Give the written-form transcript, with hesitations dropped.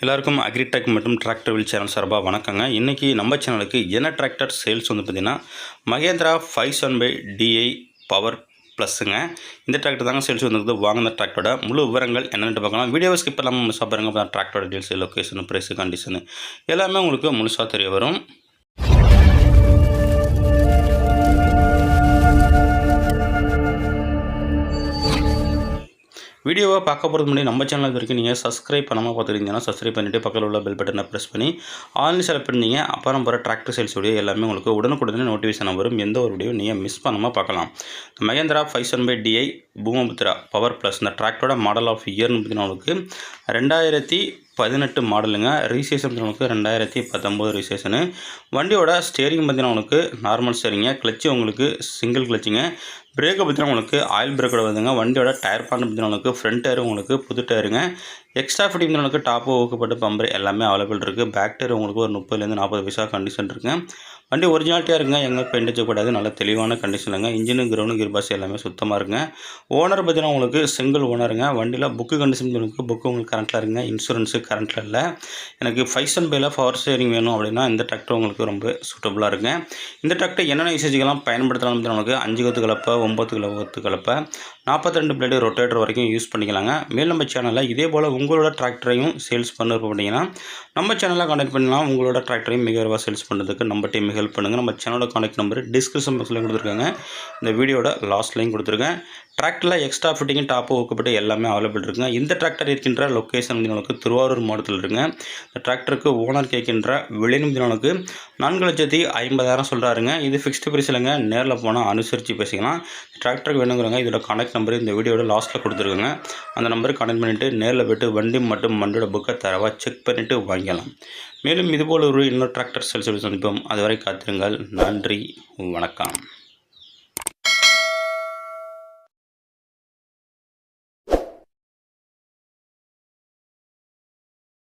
எல்லாருக்கும் அக்ரிடெக் மற்றும் tractor wheel channel சார்பாக வணக்கங்க. இன்றைக்கி நம்ம சேனலுக்கு என்ன டிராக்டர் சேல்ஸ் வந்து பார்த்திங்கன்னா மகேந்திரா 570DI பவர் ப்ளஸ்ஸுங்க. இந்த டிராக்டர் தாங்க சேல்ஸ் வந்துருக்குது. வாங்கின டிராக்டரோட முழு விவரங்கள் என்னென்னு பார்க்கலாம். வீடியோவை ஸ்கிப் பண்ணாமல் முழுசாக பாருங்க. அப்போ டிராக்டரோட டீல்ஸ், லொக்கேஷன், ப்ரைஸு, கண்டிஷனு எல்லாமே உங்களுக்கு முழுசாக தெரிய வரும். வீடியோவை பார்க்க போகிறது முன்னாடி நம்ம சேனல் வரைக்கும் நீங்கள் சப்ஸ்கிரைப் பண்ணாமல் பார்த்துருந்தீங்கன்னா சப்ஸ்கிரைப் பண்ணிவிட்டு பக்கத்தில் உள்ள பெல் பட்டனை ப்ரெஸ் பண்ணி ஆன்லைன் செலக்ட் பண்ணிங்க. அப்புறம் போகிற டிராக்டர் சேல்ஸ் வீடியோ எல்லாமே உங்களுக்கு உடனுக்குடனே நோட்டிஃபிகேஷன் வரும். எந்த ஒரு வீடியோ நீங்கள் மிஸ் பண்ணாமல் பார்க்கலாம். Mahindra 570DI Bhoomiputra power plus இந்த டிராக்டரோட மாடல் ஆஃப் இயர்னு பார்த்தீங்கன்னா உங்களுக்கு 2018 மாடலுங்க. ரிஜிஸ்ட்ரேஷன் உங்களுக்கு 2019 ரிஜிஸ்ட்ரேஷனு. வண்டியோட ஸ்டேரிங் பார்த்தீங்கன்னா உங்களுக்கு நார்மல் ஸ்டேரிங்க. கிளச்சு உங்களுக்கு சிங்கிள் கிளச்சுங்க. பிரேக்கை பார்த்தீங்கன்னா உங்களுக்கு ஆயில் பிரேக்கோட வருதுங்க. வண்டியோட டயர் பார்ட் பார்த்தீங்கன்னா உங்களுக்கு ஃப்ரண்ட் டயர் உங்களுக்கு புது டயருங்க. எக்ஸ்ட்ரா ஃபிட்டிங் உங்களுக்கு டாப்பு ஊக்கப்பட்டு பம்பர் எல்லாமே அவைலபிள் இருக்குது. பேக் டயர் உங்களுக்கு ஒரு 30 40 பைசா கண்டிஷன் இருக்குங்க. வண்டி ஒரிஜினாலிட்டியாக இருக்குங்க. எங்கே பெயிண்ட் அடிக்கக்கூடாது. நல்ல தெளிவான கண்டிஷனுங்க. இன்ஜினு கிரவுண்டு கியர் பாக்ஸ் எல்லாமே சுத்தமாக இருக்குங்க. ஓனர் பார்த்தீங்கன்னா உங்களுக்கு சிங்கிள் ஓனருங்க. வண்டியில் புக்கு கண்டிஷன் இருக்குது. புக்கு உங்களுக்கு கரண்ட்டில் இருக்குங்க. இன்சூரன்ஸு கரண்ட்டில் இல்லை. எனக்கு 570 பவர் ஸ்டேரிங் வேணும் அப்படின்னா இந்த டிராக்டர் உங்களுக்கு ரொம்ப சூட்டபுளாக இருக்குங்க. இந்த டிராக்டர் என்னென்ன யூசேஜுக்கெல்லாம் பயன்படுத்தலாம் உங்களுக்கு 5 கொத்து கலப்பை, 9 கொத்து கலப்பை, 42 பிளேடு ரொட்டேட்டர் வரைக்கும் யூஸ் பண்ணிக்கலாங்க. மேல் நம்ம சேனலில் இதே போல் உங்களோட டிராக்டரையும் சேல்ஸ் பண்ண பண்ணிங்கன்னா நம்ம சேனலில் கான்டாக்ட் பண்ணலாம். உங்களோட டிராக்டரையும் மிக விரைவாக சேல்ஸ் பண்ணுறதுக்கு நம்ம டீம் ஹெல்ப் பண்ணுங்கள். நம்ம சேனலோட கான்டாக்ட் நம்பர் டிஸ்கிரிப்ஷன் பாக்ஸில் கொடுத்துருக்காங்க. இந்த வீடியோட லாஸ்ட்லையும் கொடுத்துருக்கேன். டிராக்டரில் எக்ஸ்ட்ரா ஃபிட்டிங் டாப்பு ஊக்கப்பட்டு எல்லாமே அவைலபிள் இருக்குங்க. இந்த டிராக்டர் இருக்கின்ற லொக்கேஷன் உங்களுக்கு திருவாரூர் மாவட்டத்தில் இருக்குங்க. இந்த டிராக்டருக்கு ஓனர் கேட்கின்ற விலையும் உங்களுக்கு 4,50,000 சொல்கிறாருங்க. இது ஃபிக்ஸ்டு ப்ரைஸ் இல்லைங்க. நேரில் போனால் அனுசரித்து பேசிக்கலாம். டிராக்டருக்கு வேணுங்கிறவங்க இதோட கான்டாக்ட் நம்பர் இந்த வீடியோட லாஸ்ட்டில் கொடுத்துருக்குங்க. அந்த நம்பருக்கு கான்டாக்ட் பண்ணிவிட்டு நேரில் போய்ட்டு வண்டி மற்றும் வண்டியோட புக்கை தரவாக செக் பண்ணிவிட்டு வாங்கிக்கலாம். மேலும் இதுபோல் ஒரு இன்னொரு டிராக்டர் சேல்ஸ் சந்திப்போம். அதுவரை காத்திருங்கள். நன்றி, வணக்கம்.